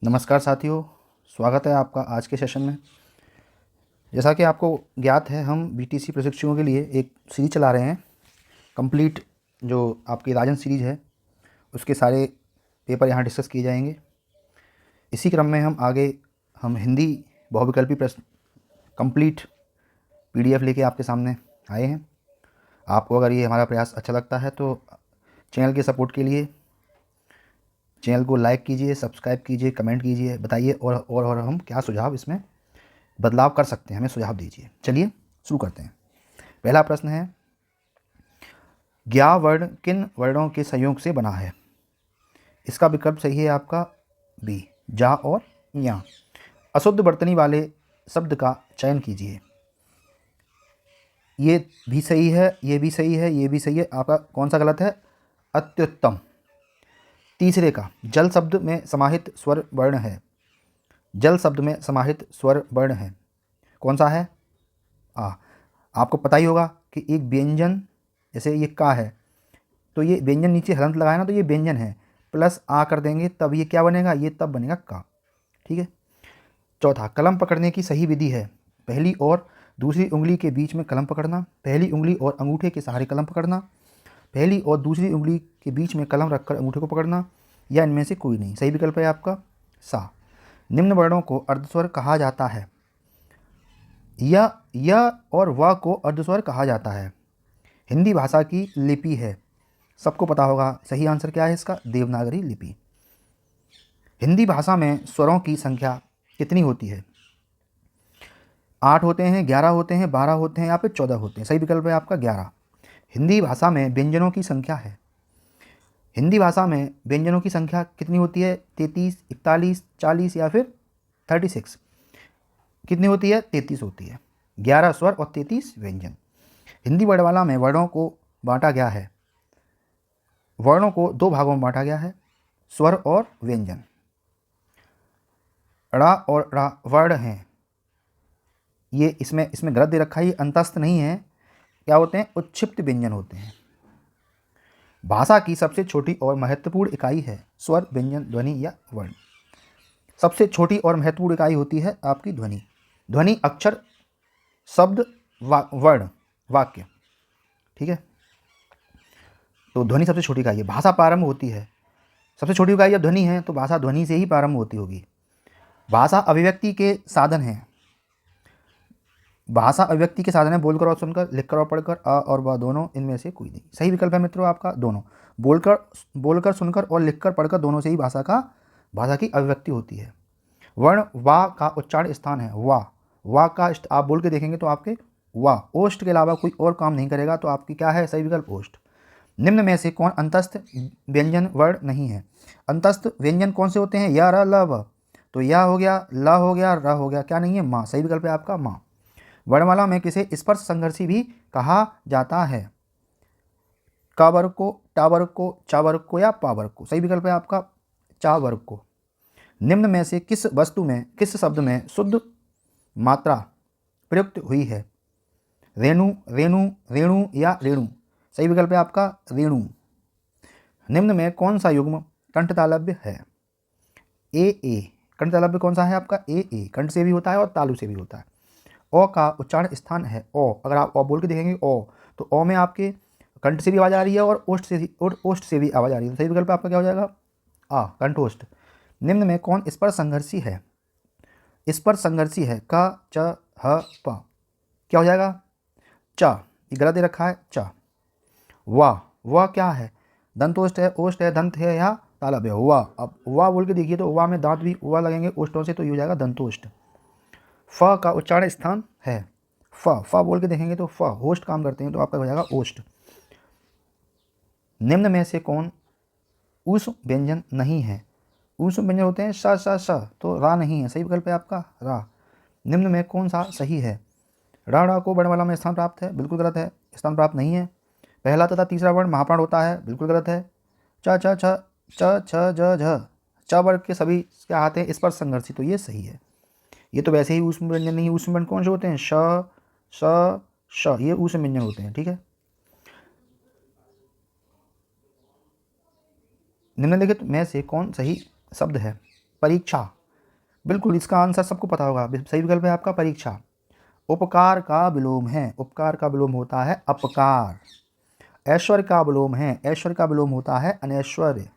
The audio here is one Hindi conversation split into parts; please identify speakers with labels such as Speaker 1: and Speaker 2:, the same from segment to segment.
Speaker 1: नमस्कार साथियों, स्वागत है आपका आज के सेशन में। जैसा कि आपको ज्ञात है, हम बीटीसी प्रशिक्षुओं के लिए एक सीरीज चला रहे हैं। कंप्लीट जो आपकी राजन सीरीज है उसके सारे पेपर यहाँ डिस्कस किए जाएंगे। इसी क्रम में हम हिंदी बहुविकल्पी प्रश्न कंप्लीट पीडीएफ लेके आपके सामने आए हैं। आपको अगर ये हमारा प्रयास अच्छा लगता है तो चैनल के सपोर्ट के लिए चैनल को लाइक कीजिए, सब्सक्राइब कीजिए, कमेंट कीजिए, बताइए और हम क्या सुझाव इसमें बदलाव कर सकते हैं, हमें सुझाव दीजिए। चलिए शुरू करते हैं। पहला प्रश्न है, ज्ञा वर्ण किन वर्णों के संयोग से बना है? इसका विकल्प सही है आपका बी, जा और या। अशुद्ध वर्तनी वाले शब्द का चयन कीजिए। ये भी सही है, ये भी सही है, ये भी सही है। आपका कौन सा गलत है? अत्युत्तम। तीसरे का, जल शब्द में समाहित स्वर वर्ण है। जल शब्द में समाहित स्वर वर्ण है, कौन सा है? आ। आपको पता ही होगा कि एक व्यंजन, जैसे ये का है तो ये व्यंजन नीचे हलंत लगाए ना, तो ये व्यंजन है, प्लस आ कर देंगे तब ये क्या बनेगा? ये तब बनेगा का। ठीक है। चौथा, कलम पकड़ने की सही विधि है। पहली और दूसरी उंगली के बीच में कलम पकड़ना, पहली उंगली और अंगूठे के सहारे कलम पकड़ना, पहली और दूसरी उंगली के बीच में कलम रखकर अंगूठे को पकड़ना, या इनमें से कोई नहीं। सही विकल्प है आपका सा। निम्न वर्णों को अर्धस्वर कहा जाता है। य और व को अर्धस्वर कहा जाता है। हिंदी भाषा की लिपि है, सबको पता होगा। सही आंसर क्या है इसका? देवनागरी लिपि। हिंदी भाषा में स्वरों की संख्या कितनी होती है? 8 होते हैं, 11 होते हैं, 12 होते हैं, या फिर 14 होते हैं। सही विकल्प है आपका 11। हिंदी भाषा में व्यंजनों की संख्या है। हिंदी भाषा में व्यंजनों की संख्या कितनी होती है? 33, 41, 40 या फिर 36? कितनी होती है? 33 होती है। 11 स्वर और 33 व्यंजन। हिंदी वर्णमाला में वर्णों को बांटा गया है। वर्णों को 2 भागों में बांटा गया है, स्वर और व्यंजन। ड़ा और ड़ा वर्ण हैं, ये इसमें गलत दे रखा है, ये अंतस्थ नहीं है। क्या होते हैं? उच्छिप्त व्यंजन होते हैं। भाषा की सबसे छोटी और महत्वपूर्ण इकाई है स्वर, व्यंजन, ध्वनि या वर्ण। सबसे छोटी और महत्वपूर्ण इकाई होती है आपकी ध्वनि। ध्वनि अक्षर, शब्द, वर्ण, वाक्य। ठीक है। तो ध्वनि सबसे छोटी इकाई है। भाषा प्रारंभ होती है, सबसे छोटी इकाई जब ध्वनि है तो भाषा ध्वनि से ही प्रारंभ होती होगी। भाषा अभिव्यक्ति के साधन है। भाषा अभिव्यक्ति के साधन है, बोलकर और सुनकर, लिखकर और पढ़कर, अ और ब दोनों, इनमें से कोई नहीं। सही विकल्प है मित्रों आपका दोनों। बोलकर सुनकर और लिखकर पढ़कर दोनों से ही भाषा की अभिव्यक्ति होती है। वर्ण वा का उच्चारण स्थान है। वा का आप बोल के देखेंगे तो आपके वा ओष्ठ के अलावा कोई और काम नहीं करेगा, तो आपकी क्या है? सही विकल्प ओष्ठ। निम्न में से कौन अंतस्थ व्यंजन वर्ण नहीं है? अंतस्थ व्यंजन कौन से होते हैं? या, र, ल, व। तो या हो गया, ल हो गया, र हो गया, क्या नहीं है? माँ। सही विकल्प है आपका माँ। वर्णमाला में किसे स्पर्श संघर्षी भी कहा जाता है? का वर्ग को, टा वर्ग को, चा वर्ग को, या पा वर्ग को? सही विकल्प है आपका चा वर्ग को। निम्न में से किस वस्तु में, किस शब्द में शुद्ध मात्रा प्रयुक्त हुई है? रेणु, रेणु, रेणु या रेणु? सही विकल्प है आपका रेणु। निम्न में कौन सा युग्म कंठ तालव्य है? ए। कंठ तालव्य कौन सा है आपका? ए। कंठ से भी होता है और तालु से भी होता है। ओ का उच्चारण स्थान है ओ। अगर आप ओ बोल के देखेंगे ओ, तो ओ में आपके कंठ से भी आवाज़ आ रही है और ओष्ठ से भी आवाज़ आ रही है। सही विकल्प आपका क्या हो जाएगा? आ, कंठोष्ठ। निम्न में कौन स्पर्श संघर्षी है? स्पर्श संघर्षी है क, च, ह, प। क्या हो जाएगा? च। ये गलत दे रखा है च। वाह क्या है? दंतोष्ठ है, ओष्ठ है, दंत है, या तालव्य है? वाह। अब वाह बोल के देखिए तो वाह में दांत भी वाह लगेंगे ओष्ठों से, तो ये हो जाएगा दंतोष्ठ। फ का उच्चारण स्थान है। फ बोल के देखेंगे तो फ होस्ट काम करते हैं, तो आपका हो जाएगा ओष्ठ। निम्न में से कौन उस व्यंजन नहीं है? उस व्यंजन होते हैं स, तो रा नहीं है। सही विकल्प है आपका रा। निम्न में कौन सा सही है? रा को वर्णमाला में स्थान प्राप्त है, बिल्कुल गलत है, स्थान प्राप्त नहीं है। पहला तथा तीसरा वर्ण महाप्राण होता है, बिल्कुल गलत है। च, छ, छ, छ, ज, झ। च वर्ग के सभी क्या आते हैं? स्पर्श संघर्षी, तो ये सही है। ये तो वैसे ही ऊष्म व्यंजन नहीं। ऊष्म व्यंजन कौन से होते हैं? श, श, ये ऊष्म व्यंजन होते हैं। ठीक है। निम्नलिखित में से कौन सही शब्द है? परीक्षा, बिल्कुल इसका आंसर सबको पता होगा, सही विकल्प है आपका परीक्षा। उपकार का विलोम है, उपकार का विलोम होता है अपकार। ऐश्वर्य का विलोम है, ऐश्वर्य का विलोम होता है अनैश्वर्य।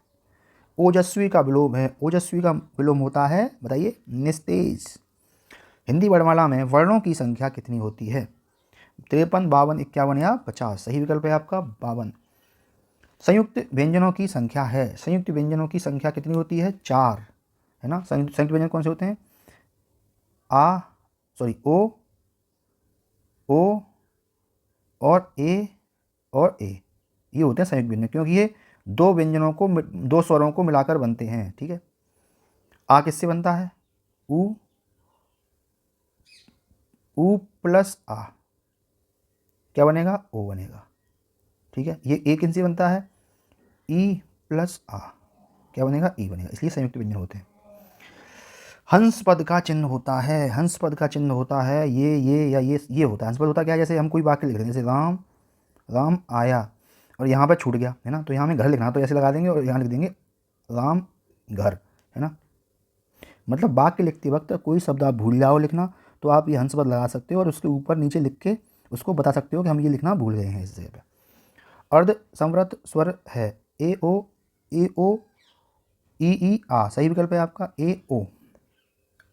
Speaker 1: ओजस्वी का विलोम है, ओजस्वी का विलोम होता है, बताइए, निस्तेज। हिंदी वर्णमाला में वर्णों की संख्या कितनी होती है? 53, 52, 51 या 50? सही विकल्प है आपका 52। संयुक्त व्यंजनों की संख्या है, संयुक्त व्यंजनों की संख्या कितनी होती है? 4, है ना। संयुक्त व्यंजन कौन से होते हैं? ओ, ओ और ए और ए, ये होते हैं संयुक्त व्यंजन, क्योंकि ये दो व्यंजनों को, दो स्वरों को मिलाकर बनते हैं, ठीक है। आ किससे बनता है? ऊ, ऊ प्लस आ क्या बनेगा? ओ बनेगा, ठीक है। ये ए किनसे बनता है? ई प्लस आ क्या बनेगा? ई बनेगा, इसलिए संयुक्त व्यंजन होते हैं। हंस पद का चिन्ह होता है, हंस पद का चिन्ह होता है ये या ये होता है। हंस पद होता क्या है? जैसे हम कोई वाक्य लिख रहे हैं, जैसे राम राम आया और यहाँ पर छूट गया, है ना, तो यहाँ हमें घर लिखना, तो ऐसे लगा देंगे और यहाँ लिख देंगे राम घर, है ना। मतलब वाक्य लिखते वक्त कोई शब्द आप भूल जाओ लिखना, तो आप ये हंस पद लगा सकते हो और उसके ऊपर नीचे लिख के उसको बता सकते हो कि हम ये लिखना भूल गए हैं इस जगह पे। अर्ध संवृत स्वर है ए ओ, ई आ, सही विकल्प है आपका ए ओ,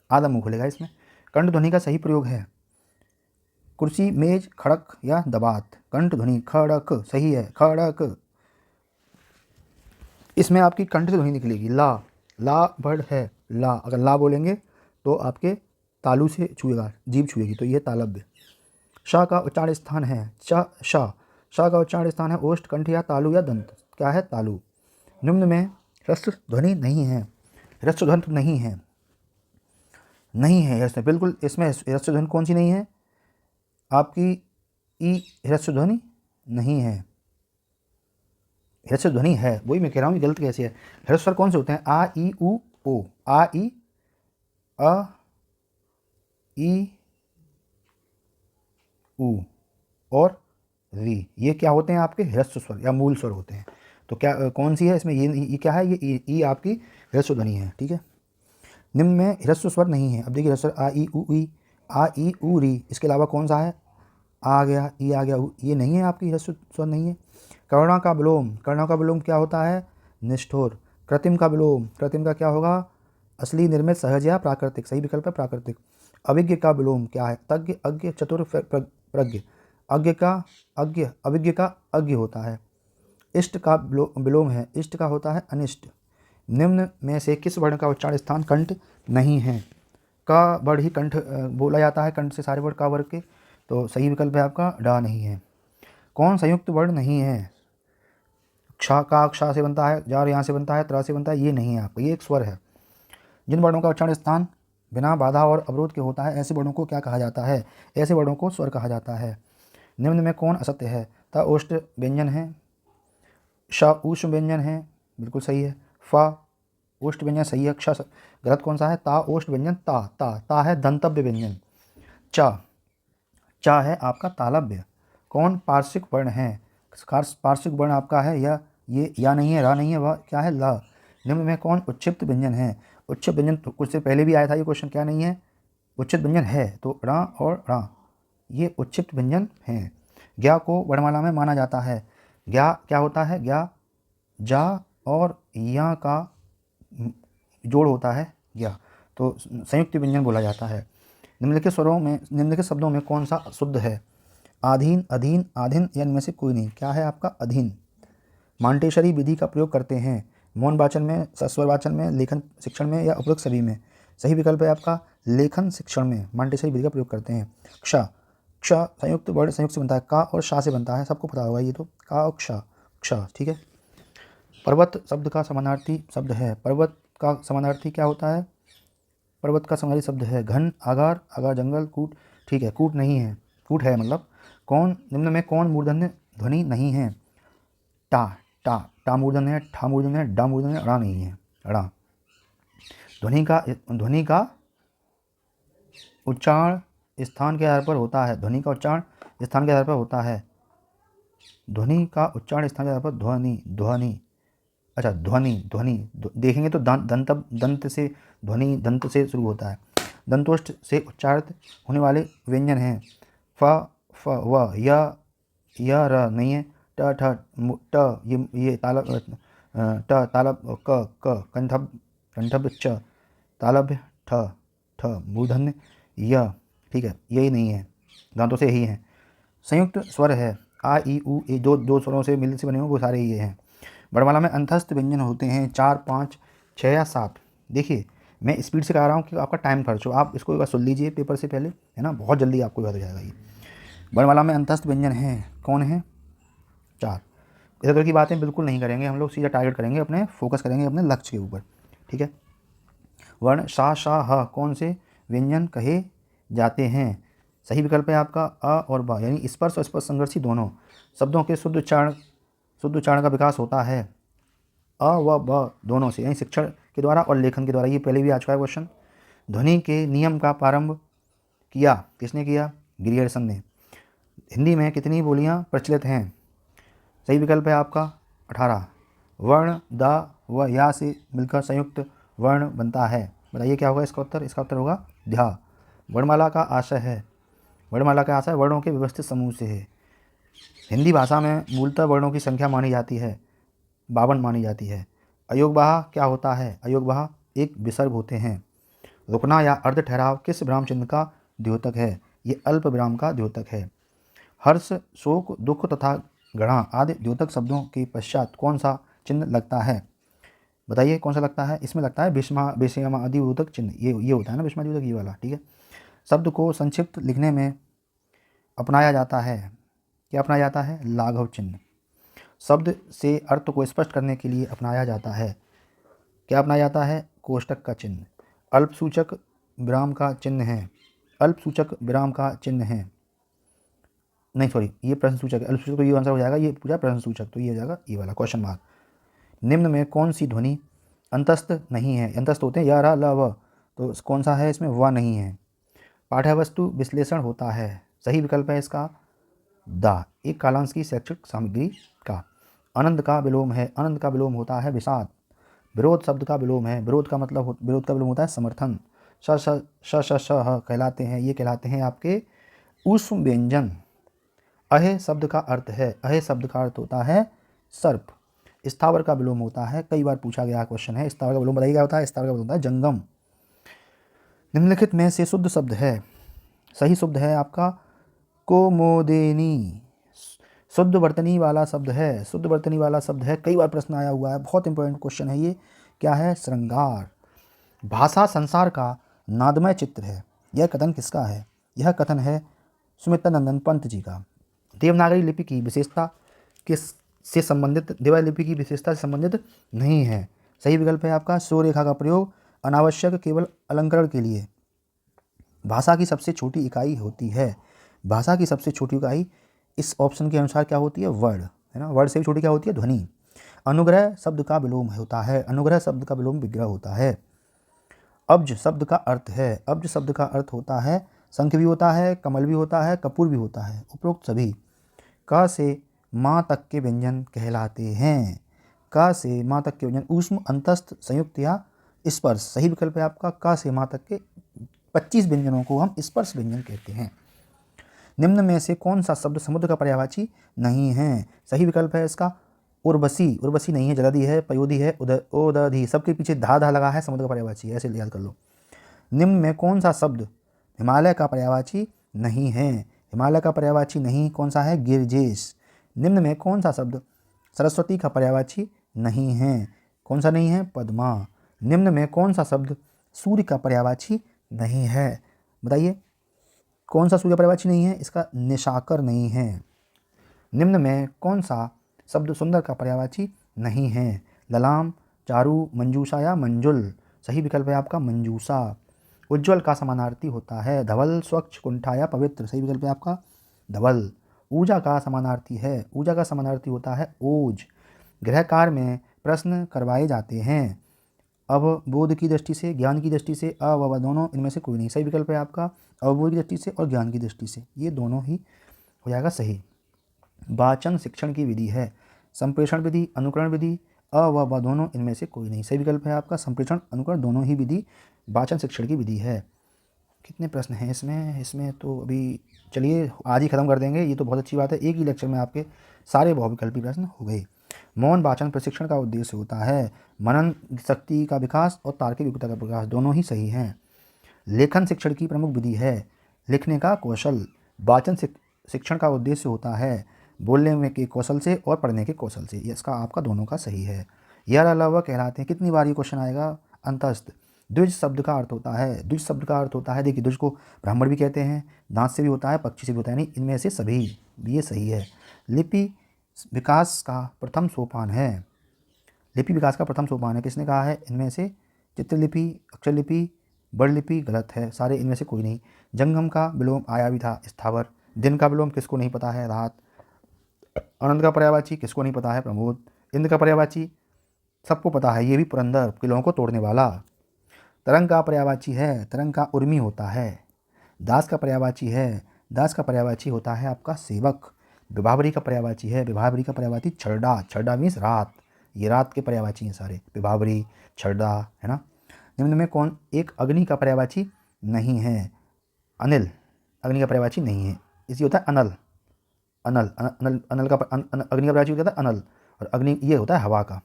Speaker 1: आधा मुंह खुलेगा इसमें। कंठ ध्वनि का सही प्रयोग है कुर्सी, मेज, खड़क या दबात। कंठ ध्वनि खड़क सही है, खड़क। इसमें आपकी कंठ ध्वनि निकलेगी ला, ला वर्ड है ला, अगर ला बोलेंगे तो आपके तालू से छुएगा, जीभ छुएगी, तो ये तालव्य। शाह का उच्चारण स्थान है शाह, शाह का उच्चारण स्थान है ओष्ठ, कंठ या तालु या दंत। क्या है? तालु। निम्न में ह्रस्व ध्वनि नहीं है, ह्रस्व ध्वनि नहीं है, नहीं है इसमें, बिल्कुल इसमें ह्रस्व ध्वनि कौन सी नहीं है? आपकी ई ह्रस्व ध्वनि नहीं है, ह्रस्व ध्वनि है, वही मैं कह रहा हूँ, गलत कैसे है। ह्रस्व स्वर कौन से होते हैं? आ ई उ ओ, आ ई अ ई उ और री, ये क्या होते हैं? आपके ह्रस्व स्वर या मूल स्वर होते हैं। तो क्या कौन सी है इसमें? ये क्या है? ये ई आपकी ह्रस्व ध्वनि है, ठीक है। निम्न में ह्रस्व स्वर नहीं है। अब देखिए ह्रस्व आ ई उ ई, आ ई उ री, इसके अलावा कौन सा है? आ गया, ई आ गया, ये नहीं है आपकी, ह्रस्व स्वर नहीं है। करुणा का विलोम, करुणा का विलोम क्या होता है? निष्ठुर। कृत्रिम का विलोम, कृत्रिम का क्या होगा? असली, निर्मित, सहज या प्राकृतिक। सही विकल्प है प्राकृतिक। अभिज्ञ का विलोम क्या है? तज्ञ, अज्ञ, चतुर, प्रज्ञ। अज्ञ का अज्ञ, अभिज्ञ का अज्ञ होता है। इष्ट का विलोम है, इष्ट का होता है अनिष्ट। निम्न में से किस वर्ण का उच्चारण स्थान कंठ नहीं है? का वर्ण ही कंठ बोला जाता है, कंठ से सारे वर्ण का वर्ग के, तो सही विकल्प है आपका डा नहीं है। कौन संयुक्त वर्ण नहीं है? क्षा का क्षा से बनता है, जार यहाँ से बनता है, त्रा से बनता है, ये नहीं है आपको, ये एक स्वर है। जिन वर्णों का उच्चारण स्थान बिना बाधा और अवरोध के होता है, ऐसे वर्णों को क्या कहा जाता है? ऐसे वर्णों को स्वर कहा जाता है। निम्न में कौन असत्य है? ता ओष्ठ व्यंजन है, श ऊष्म व्यंजन है, बिल्कुल सही है। फा ओष्ठ व्यंजन सही है, क्ष गलत कौन सा है? ता ओष्ठ व्यंजन, ता है दंतव्य व्यंजन। चा है आपका तालव्य। कौन पार्श्विक वर्ण है? पार्श्विक वर्ण आपका है या ये, या नहीं है, रा नहीं है, वह क्या है? ला। निम्न में कौन उच्छिप्त व्यंजन है? उच्छिप्त व्यंजन तो कुछ से पहले भी आया था ये क्वेश्चन, क्या नहीं है? उच्छित व्यंजन है, तो रा और रा ये उच्छिप्त व्यंजन हैं। ज्ञा को वर्णमाला में माना जाता है। ज्ञा क्या होता है? ज्ञा, जा और या का जोड़ होता है ज्ञा, तो संयुक्त व्यंजन बोला जाता है। निम्नलिखित स्वरों में, निम्नलिखित शब्दों में कौन सा शुद्ध है? आधीन, अधीन, आधीन या इनमें से कोई नहीं। क्या है आपका? अधीन। मांटेशरी विधि का प्रयोग करते हैं मौन वाचन में, सस्वर वाचन में, लेखन शिक्षण में या उपरोक्त सभी में। सही विकल्प है आपका लेखन शिक्षण में मांटेशरी विधि का प्रयोग करते हैं। क्ष, क्ष संयुक्त वर्ण संयुक्त से बनता है, का और शा से बनता है, सबको पता होगा ये तो, का और क्ष, क्ष, ठीक है। पर्वत शब्द का समानार्थी शब्द है, पर्वत का समानार्थी क्या होता है? पर्वत का समानार्थी शब्द है घन, आगार, आगार जंगल, कूट, ठीक है, कूट नहीं है, कूट है मतलब। कौन निम्न में कौन मूर्धन्य ध्वनि नहीं है? टा, टा मूर्धन्य है, ठा मूर्धन्य है, डा मूर्धन्य है, रा नहीं है, रा। ध्वनि का उच्चारण स्थान के आधार पर होता है, ध्वनि का उच्चारण स्थान के आधार पर होता है, ध्वनि का उच्चारण स्थान के आधार पर ध्वनि, ध्वनि, अच्छा ध्वनि, ध्वनि देखेंगे तो दंत से, ध्वनि दंत से शुरू होता है। दंतोष्ठ से उच्चारित होने वाले व्यंजन हैं फ, फ, व, य, र नहीं है। ट, ठ, ट ये तालब, ट तालब, क कंठब, कंठब च तालब्य, ठ ठ मूर्धन्य, य ठीक है, यही नहीं है, दांतों से यही है। संयुक्त स्वर है आ ई उ ए, दो स्वरों से मिल से बने हुए वो सारे ये हैं। वर्णमाला में अंतस्थ व्यंजन होते हैं 4, 5, 6 या 7। देखिए मैं स्पीड से कह रहा हूँ कि आपका टाइम खर्च हो, आप इसको एक बार सुन लीजिए पेपर से पहले, है ना, बहुत जल्दी आपको याद हो जाएगा। ये वर्णमाला में अंतस्थ व्यंजन हैं कौन है? 4। इस तरह की बातें बिल्कुल नहीं करेंगे हम लोग, सीधा टारगेट करेंगे, अपने फोकस करेंगे अपने लक्ष्य के ऊपर, ठीक है। वर्ण शा, शा, ह कौन से व्यंजन कहे जाते हैं? सही विकल्प है आपका अ और ब, यानी स्पर्श और स्पर्श संघर्षी दोनों शब्दों के शुद्ध उच्चारण का विकास होता है अ व ब दोनों से, यानी शिक्षण के द्वारा और लेखन के द्वारा। ये पहले भी आ चुका है क्वेश्चन। ध्वनि के नियम का प्रारंभ किया किसने किया? ग्रियर्सन ने। हिंदी में कितनी बोलियां प्रचलित हैं? सही विकल्प है आपका 18। वर्ण द व या से मिलकर संयुक्त वर्ण बनता है, बताइए क्या होगा इसका उत्तर? इसका उत्तर होगा ध्या। वर्णमाला का आशय है, वर्णमाला का आशय वर्णों के व्यवस्थित समूह से है। हिंदी भाषा में मूलतः वर्णों की संख्या मानी जाती है 52 मानी जाती है। अयोगवाह क्या होता है? अयोगवाह एक विसर्ग होते हैं। रुकना या अर्ध ठहराव किस विराम चिन्ह का द्योतक है? ये अल्प विराम का द्योतक है। हर्ष, शोक, दुख तथा गणा आदि द्योतक शब्दों के पश्चात कौन सा चिन्ह लगता है? बताइए कौन सा लगता है? इसमें लगता है विषमादि द्योतक चिन्ह, ये होता है ना विषमाद्योतक, ये वाला, ठीक है। शब्द को संक्षिप्त लिखने में अपनाया जाता है, क्या अपनाया जाता है? लाघव चिन्ह। शब्द से अर्थ को स्पष्ट करने के लिए अपनाया जाता है, क्या अपनाया जाता है? कोष्टक का चिन्ह। अल्पसूचक विराम का चिन्ह है, अल्पसूचक विराम का चिन्ह है, नहीं सॉरी ये प्रश्न सूचक है, अल्पसूचक तो ये आंसर हो जाएगा, ये पूरा प्रश्न सूचक, तो ये हो जाएगा ये वाला क्वेश्चन मार्क। निम्न में कौन सी ध्वनि अंतस्थ नहीं है? अंतस्थ होते हैं या रा, ल, व, तो कौन सा है इसमें? व नहीं है। पाठ्यवस्तु विश्लेषण होता है, सही विकल्प है इसका दा, एक कालांश की शैक्षिक सामग्री का। आनंद का विलोम है, आनंद का विलोम होता है विषाद। विरोध शब्द का विलोम है, विरोध का मतलब विरोध का विलोम होता है समर्थन। श श श श श ह कहलाते हैं, ये कहलाते हैं आपके ऊष्म व्यंजन। अहे शब्द का अर्थ है, अहे शब्द का अर्थ होता है सर्प। स्थावर का विलोम होता है, कई बार पूछा गया क्वेश्चन है, स्थावर का विलोम बताइए क्या होता है? स्थावर का विलोम होता है जंगम। निम्नलिखित में से शुद्ध शब्द है, सही शब्द है आपका कोमोदेनी। शुद्ध वर्तनी वाला शब्द है, शुद्ध वर्तनी वाला शब्द है, कई बार प्रश्न आया हुआ है, बहुत इंपॉर्टेंट क्वेश्चन है ये। क्या है? श्रृंगार। भाषा संसार का नादमय चित्र है, यह कथन किसका है? यह कथन है सुमित्रानंदन पंत जी का। देवनागरी लिपि की विशेषता से संबंधित, देवनागरी लिपि की विशेषता से संबंधित नहीं है। सही विकल्प है आपका स्वर रेखा का प्रयोग अनावश्यक केवल अलंकरण के लिए। भाषा की सबसे छोटी इकाई होती है, भाषा की सबसे छोटी इकाई इस ऑप्शन के अनुसार क्या होती है? वर्ड, है ना, वर्ड से भी छोटी क्या होती है? ध्वनि। अनुग्रह शब्द का विलोम होता है, अनुग्रह शब्द का विलोम विग्रह होता है। अब्ज शब्द का अर्थ है, अब्ज शब्द का अर्थ होता है शंख भी होता है, कमल भी होता है, कपूर भी होता है, उपरोक्त सभी क से माँ तक के व्यंजन कहलाते हैं। क से माँ तक के व्यंजन ऊष्म, अंतस्थ, संयुक्त या स्पर्श। सही विकल्प है आपका क से माँ तक के 25 व्यंजनों को हम स्पर्श व्यंजन कहते हैं। निम्न में से कौन सा शब्द समुद्र का पर्यायवाची नहीं है? सही विकल्प है इसका उर्वशी, उर्वशी नहीं है, जलधि है, पयोधि है, उदधि, सबके पीछे धा धा लगा है, समुद्र का पर्यायवाची है, ऐसे याद कर लो। निम्न में कौन सा शब्द हिमालय का पर्यायवाची नहीं है? हिमालय का पर्यायवाची नहीं कौन सा है? गिरजेश। निम्न में कौन सा शब्द सरस्वती का पर्यायवाची नहीं है? कौन सा नहीं है? पद्मा। निम्न में कौन सा शब्द सूर्य का पर्यायवाची नहीं है? बताइए कौन सा सूर्य का पर्यायवाची नहीं है? इसका निशाकर नहीं है। निम्न में कौन सा शब्द सुंदर का पर्यायवाची नहीं है? ललाम, चारू, मंजूषा या मंजुल। सही विकल्प है आपका मंजूषा। उज्ज्वल का समानार्थी होता है धवल, स्वच्छ, कुंठा या पवित्र। सही विकल्प है आपका धवल। ऊर्जा का समानार्थी है, ऊर्जा का समानार्थी होता है ओज। गृहकार में प्रश्न करवाए जाते हैं अवबोध की दृष्टि से, ज्ञान की दृष्टि से, व दोनों, इनमें से कोई नहीं। सही विकल्प है आपका अवबोध की दृष्टि से और ज्ञान की दृष्टि से, ये दोनों ही हो जाएगा सही। वाचन शिक्षण की विधि है संप्रेषण विधि, अनुकरण विधि, अ व ब दोनों इनमें से कोई नहीं। सही विकल्प है आपका संप्रेषण अनुकरण दोनों ही विधि वाचन शिक्षण की विधि है। कितने प्रश्न हैं इसमें तो अभी चलिए आज ही ख़त्म कर देंगे, ये तो बहुत अच्छी बात है। एक ही लेक्चर में आपके सारे बहुविकल्पी प्रश्न हो गए। मौन वाचन प्रशिक्षण का उद्देश्य होता है मनन शक्ति का विकास और तार्किक युक्तता का विकास, दोनों ही सही हैं। लेखन शिक्षण की प्रमुख विधि है लिखने का कौशल। वाचन शिक्षण का उद्देश्य होता है बोलने में के कौशल से और पढ़ने के कौशल से। इसका आपका दोनों का सही है। यह अलावा कहलाते हैं, कितनी बार ये क्वेश्चन आएगा, अंतस्थ। द्विज शब्द का अर्थ होता है, द्विज शब्द का अर्थ होता है, देखिए द्विज को ब्राह्मण भी कहते हैं, दांत से भी होता है, पक्षी से भी होता है, नहीं इनमें से सभी, ये सही है। लिपि विकास का प्रथम सोपान है। लिपि विकास का प्रथम सोपान है, किसने कहा है इनमें से, चित्रलिपि, अक्षर लिपि, बड़ लिपि, गलत है, सारे इनमें से कोई नहीं। जंगम का विलोम आया भी था, स्थावर। दिन का विलोम किसको नहीं पता है, रात। आनंद का पर्यायवाची किसको नहीं पता है, प्रमोद। इंद्र का पर्यायवाची सबको पता है, ये भी पुरंदर, किलों को तोड़ने वाला। तरंग का पर्यायवाची है, तरंग का उर्मी होता है। दास का पर्यायवाची है, दास का पर्यायवाची होता है आपका सेवक। विभावरी का पर्यायवाची है, विभावरी का पर्यायवाची छरडा, छरडा मीन्स रात, ये रात के पर्यायवाची हैं सारे, विभावरी, छरडा, है ना। निम्न में कौन एक अग्नि का पर्यायवाची नहीं है, अनिल अग्नि का पर्यायवाची नहीं है, इसी होता है अनल, अनल अनल अनल का अग्नि का पर्यायवाची होता है अनल, और अग्नि ये होता है हवा का,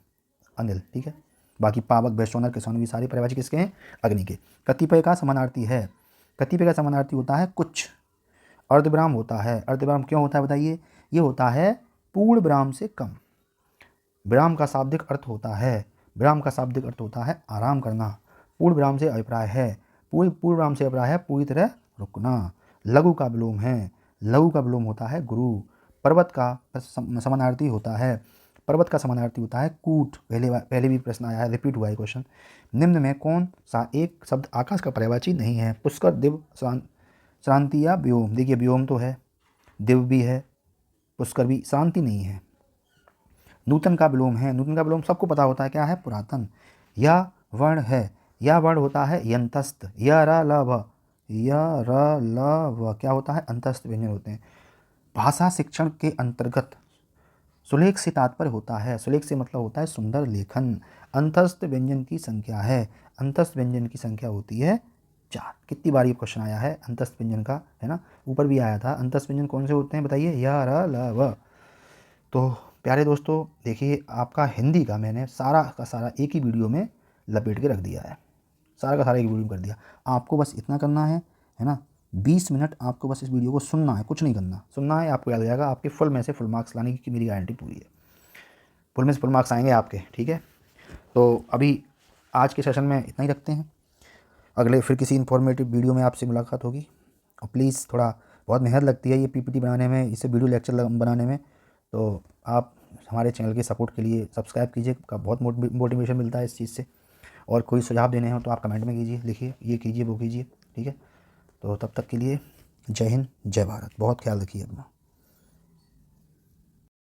Speaker 1: अनिल, ठीक है। बाकी पावक, वैश्वानर, किसान भी सारे पर्यायवाची किसके हैं, अग्नि के। कतिपय का समानार्थी है, कतिपय का समानार्थी होता है कुछ। अर्धविराम होता है, अर्धविराम क्यों होता है बताइए, ये होता है पूर्ण विराम से कम। विराम का शाब्दिक अर्थ होता है, विराम का शाब्दिक अर्थ होता है आराम करना। पूर्ण विराम से अभिप्राय है, पूर्ण विराम से अभिप्राय है पूरी तरह रुकना। लघु का विलोम है, लघु का विलोम होता है गुरु। पर्वत का समानार्थी होता है, पर्वत का समानार्थी होता है कूट। पहले भी प्रश्न आया है, रिपीट हुआ है क्वेश्चन। निम्न में कौन सा एक शब्द आकाश का पर्यायवाची नहीं है, पुष्कर, दिव, श्रांति या व्योम। देखिए व्योम तो है, दिव भी है, पुष्कर भी, शांति नहीं है। नूतन का विलोम है, नूतन का विलोम सबको पता होता है, क्या है, पुरातन। यह वर्ण है, यह वर्ण होता है यंतस्त, य र ल व, य र ल व क्या होता है, अंतस्थ व्यंजन होते हैं। भाषा शिक्षण के अंतर्गत सुलेख से तात्पर्य होता है, सुलेख से मतलब होता है सुंदर लेखन। अंतस्थ व्यंजन की संख्या है, अंतस्थ व्यंजन की संख्या होती है 4। कितनी बार ये क्वेश्चन आया है अंतस्थ व्यंजन का, है ना, ऊपर भी आया था। अंतस्थ व्यंजन कौन से होते हैं बताइए, य र ल व। तो प्यारे दोस्तों देखिए, आपका हिंदी का मैंने सारा का सारा एक ही वीडियो में लपेट के रख दिया है, सारा का सारा एक वीडियो में कर दिया। आपको बस इतना करना है ना, 20 मिनट आपको बस इस वीडियो को सुनना है, कुछ नहीं करना, सुनना है, आपको याद हो जाएगा। आपके फुल में से फुल मार्क्स लाने की मेरी गारंटी पूरी है, फुल में से फुल मार्क्स आएंगे आपके, ठीक है। तो अभी आज के सेशन में इतना ही रखते हैं, अगले फिर किसी इन्फॉर्मेटिव वीडियो में आपसे मुलाकात होगी। और प्लीज़ थोड़ा बहुत मेहनत लगती है ये पीपीटी बनाने में, इससे वीडियो लेक्चर बनाने में, तो आप हमारे चैनल के सपोर्ट के लिए सब्सक्राइब कीजिए, का बहुत मोटिवेशन मिलता है इस चीज़ से। और कोई सुझाव देने हो तो आप कमेंट में कीजिए, लिखिए ये कीजिए वो कीजिए, ठीक है। तो तब तक के लिए जय हिंद, जय भारत, बहुत ख्याल रखिए अपना।